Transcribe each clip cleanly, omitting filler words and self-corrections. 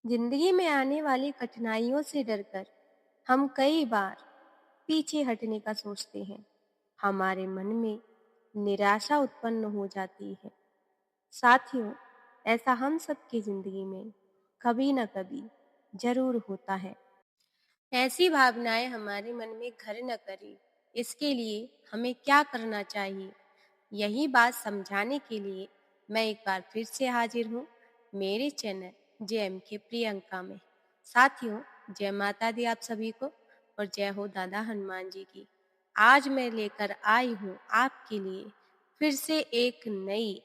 जिंदगी में आने वाली कठिनाइयों से डरकर हम कई बार पीछे हटने का सोचते हैं। हमारे मन में निराशा उत्पन्न हो जाती है। साथियों, ऐसा हम सबकी जिंदगी में कभी न कभी जरूर होता है। ऐसी भावनाएं हमारे मन में घर न करें, इसके लिए हमें क्या करना चाहिए? यही बात समझाने के लिए मैं एक बार फिर से हाजिर हूँ मेरे चैनल जेएम के प्रियंका में। साथियों, जय माता दी आप सभी को और जय हो दादा हनुमान जी की। आज मैं लेकर आई हूँ आपके लिए फिर से एक नई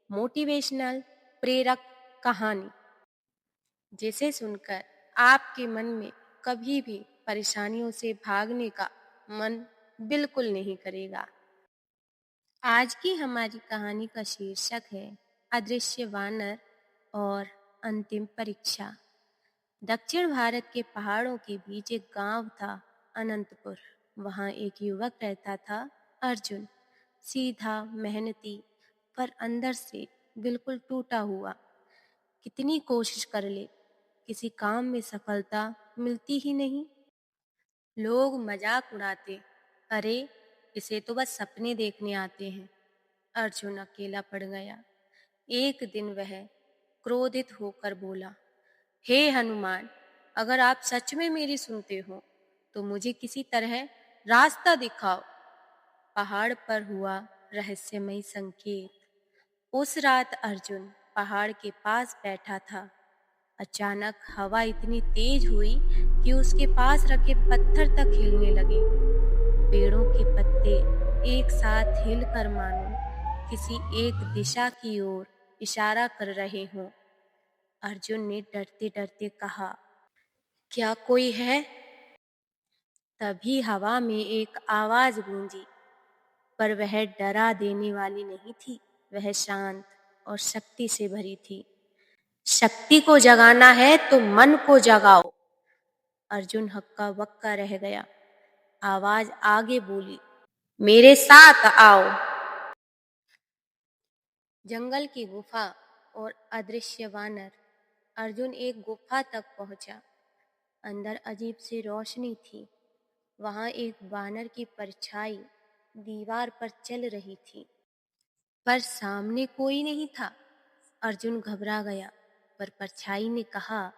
मोटिवेशनल प्रेरक कहानी, जिसे सुनकर आपके मन में कभी भी परेशानियों से भागने का मन बिल्कुल नहीं करेगा। आज की हमारी कहानी का शीर्षक है अदृश्य वानर और अंतिम परीक्षा। दक्षिण भारत के पहाड़ों के बीच एक गांव था, अनंतपुर। वहां एक युवक रहता था, अर्जुन। सीधा, मेहनती, पर अंदर से बिल्कुल टूटा हुआ। कितनी कोशिश कर ले, किसी काम में सफलता मिलती ही नहीं। लोग मजाक उड़ाते, अरे इसे तो बस सपने देखने आते हैं। अर्जुन अकेला पड़ गया। एक दिन वह क्रोधित होकर बोला, हे हनुमान, अगर आप सच में मेरी सुनते हो तो मुझे किसी तरह रास्ता दिखाओ। पहाड़ पर हुआ रहस्यमय संकेत। उस रात अर्जुन पहाड़ के पास बैठा था। अचानक हवा इतनी तेज हुई कि उसके पास रखे पत्थर तक हिलने लगे। पेड़ों के पत्ते एक साथ हिलकर मानो किसी एक दिशा की ओर इशारा कर रहे हों। अर्जुन ने डरते डरते कहा, क्या कोई है? तभी हवा में एक आवाज गूंजी, पर वह डरा देने वाली नहीं थी। वह शांत और शक्ति से भरी थी। शक्ति को जगाना है तो मन को जगाओ। अर्जुन हक्का बक्का रह गया। आवाज आगे बोली, मेरे साथ आओ। जंगल की गुफा और अदृश्य वानर। अर्जुन एक गुफा तक पहुंचा। अंदर अजीब सी रोशनी थी। वहां एक वानर की परछाई दीवार पर चल रही थी, पर सामने कोई नहीं था। अर्जुन घबरा गया, पर परछाई ने कहा,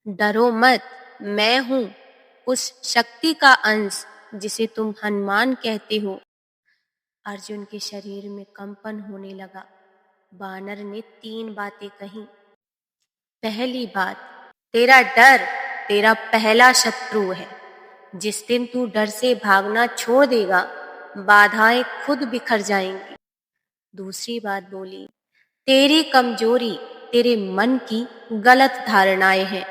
डरो मत, मैं हूं उस शक्ति का अंश जिसे तुम हनुमान कहते हो। अर्जुन के शरीर में कंपन होने लगा। वानर ने 3 बातें कही। पहली बात, तेरा डर तेरा पहला शत्रु है। जिस दिन तू डर से भागना छोड़ देगा, बाधाएं खुद बिखर जाएंगी। दूसरी बात बोली, तेरी कमजोरी तेरे मन की गलत धारणाएं हैं।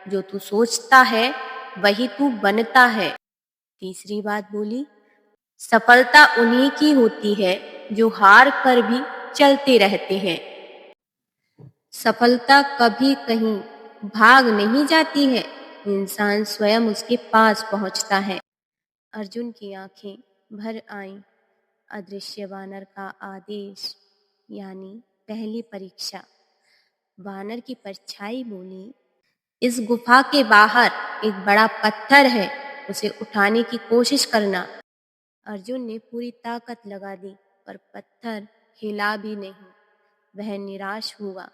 जो तू सोचता है वही तू बनता है। तीसरी बात बोली, सफलता उन्हीं की होती है जो हार कर भी चलते रहते हैं। सफलता कभी कहीं भाग नहीं जाती है, इंसान स्वयं उसके पास पहुंचता है। अर्जुन की आंखें भर आईं। अदृश्य वानर का आदेश, यानी पहली परीक्षा। वानर की परछाई बोली, इस गुफा के बाहर एक बड़ा पत्थर है, उसे उठाने की कोशिश करना। अर्जुन ने पूरी ताकत लगा दी, पर पत्थर हिला भी नहीं। वह निराश हुआ।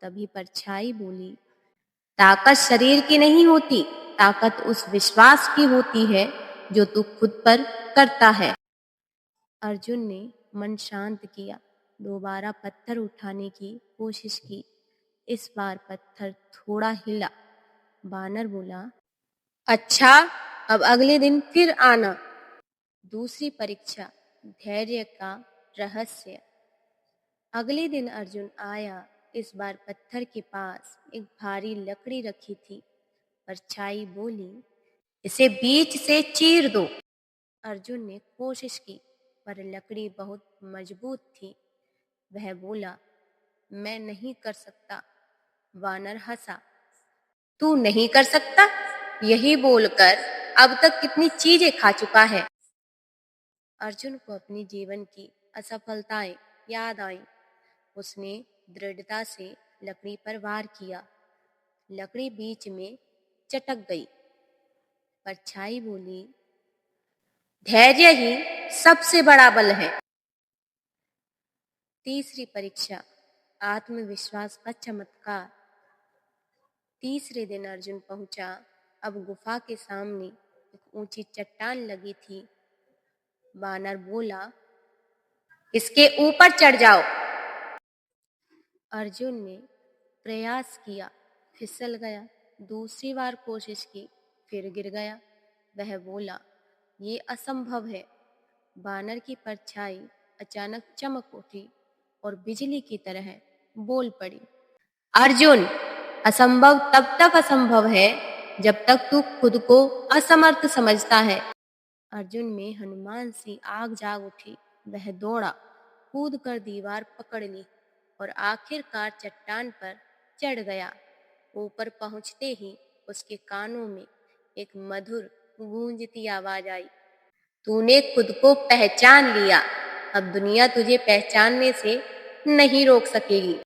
तभी परछाई बोली, ताकत शरीर की नहीं होती, ताकत उस विश्वास की होती है जो तू खुद पर करता है। अर्जुन ने मन शांत किया। दोबारा पत्थर उठाने की कोशिश की। इस बार पत्थर थोड़ा हिला। वानर बोला, अच्छा, अब अगले दिन फिर आना। दूसरी परीक्षा, धैर्य का रहस्य। अगले दिन अर्जुन आया। इस बार पत्थर के पास एक भारी लकड़ी रखी थी। परछाई बोली, इसे बीच से चीर दो। अर्जुन ने कोशिश की, पर लकड़ी बहुत मजबूत थी। वह बोला, मैं नहीं कर सकता। वानर हंसा, तू नहीं कर सकता? यही बोलकर अब तक कितनी चीजें खा चुका है। अर्जुन को अपने जीवन की असफलताएं याद आईं। उसने दृढ़ता से लकड़ी पर वार किया। लकड़ी बीच में चटक गई। परछाई बोली, धैर्य ही सबसे बड़ा बल है। तीसरी परीक्षा, आत्मविश्वास का चमत्कार। तीसरे दिन अर्जुन पहुंचा। अब गुफा के सामने एक ऊंची चट्टान लगी थी। बानर बोला, इसके ऊपर चढ़ जाओ। अर्जुन ने प्रयास किया, फिसल गया। दूसरी बार कोशिश की, फिर गिर गया। वह बोला, ये असंभव है। बानर की परछाई अचानक चमक उठी और बिजली की तरह बोल पड़ी, अर्जुन, असंभव तब तक असंभव है जब तक तू खुद को असमर्थ समझता है। अर्जुन में हनुमान सी आग जाग उठी। वह दौड़ा, कूद कर दीवार पकड़ ली और आखिरकार चट्टान पर चढ़ गया। ऊपर पहुंचते ही उसके कानों में एक मधुर गूंजती आवाज आई, तूने खुद को पहचान लिया। अब दुनिया तुझे पहचानने से नहीं रोक सकेगी।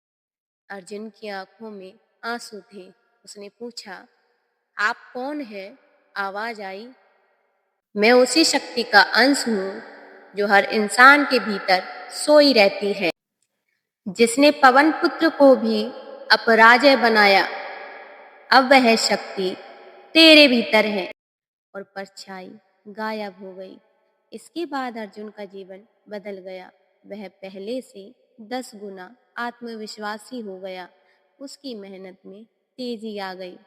अर्जुन की आंखों में आंसू थे। उसने पूछा, आप कौन है? आवाज आई, मैं उसी शक्ति का अंश हूँ जो हर इंसान के भीतर सोई रहती है, जिसने पवन पुत्र को भी अपराजय बनाया। अब वह शक्ति तेरे भीतर है। और परछाई गायब हो गई। इसके बाद अर्जुन का जीवन बदल गया। वह पहले से 10 गुना आत्मविश्वासी हो गया। उसकी मेहनत में तेजी आ गई।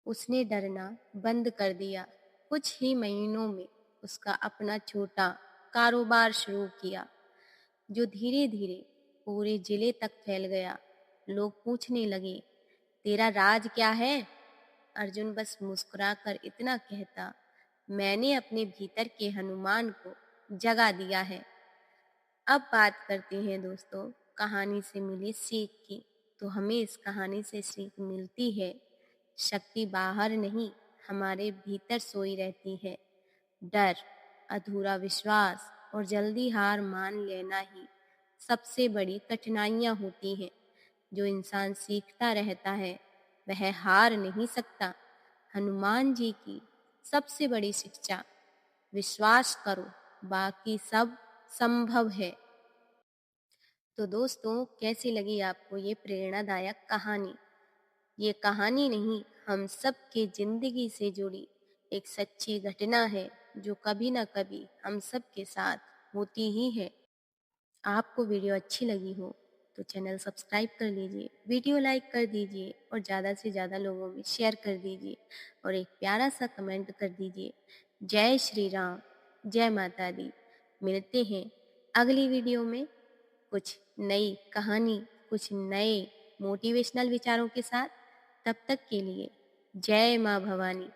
उसने डरना बंद कर दिया। कुछ ही महीनों में उसका अपना छोटा कारोबार शुरू किया, जो धीरे धीरे पूरे जिले तक फैल गया। लोग पूछने लगे, तेरा राज क्या है? अर्जुन बस मुस्कुराकर इतना कहता, मैंने अपने भीतर के हनुमान को जगा दिया है। अब बात करते हैं दोस्तों कहानी से मिली सीख की। तो हमें इस कहानी से सीख मिलती है, शक्ति बाहर नहीं, हमारे भीतर सोई रहती है। डर, अधूरा विश्वास और जल्दी हार मान लेना ही सबसे बड़ी कठिनाइयाँ होती हैं। जो इंसान सीखता रहता है वह हार नहीं सकता। हनुमान जी की सबसे बड़ी शिक्षा, विश्वास करो, बाकी सब संभव है। तो दोस्तों कैसी लगी आपको ये प्रेरणादायक कहानी? ये कहानी नहीं, हम सब के जिंदगी से जुड़ी एक सच्ची घटना है जो कभी ना कभी हम सब के साथ होती ही है। आपको वीडियो अच्छी लगी हो तो चैनल सब्सक्राइब कर लीजिए, वीडियो लाइक कर दीजिए और ज़्यादा से ज़्यादा लोगों में शेयर कर दीजिए और एक प्यारा सा कमेंट कर दीजिए। जय श्री राम, जय माता दी। मिलते हैं अगली वीडियो में कुछ नई कहानी, कुछ नए मोटिवेशनल विचारों के साथ। तब तक के लिए जय माँ भवानी।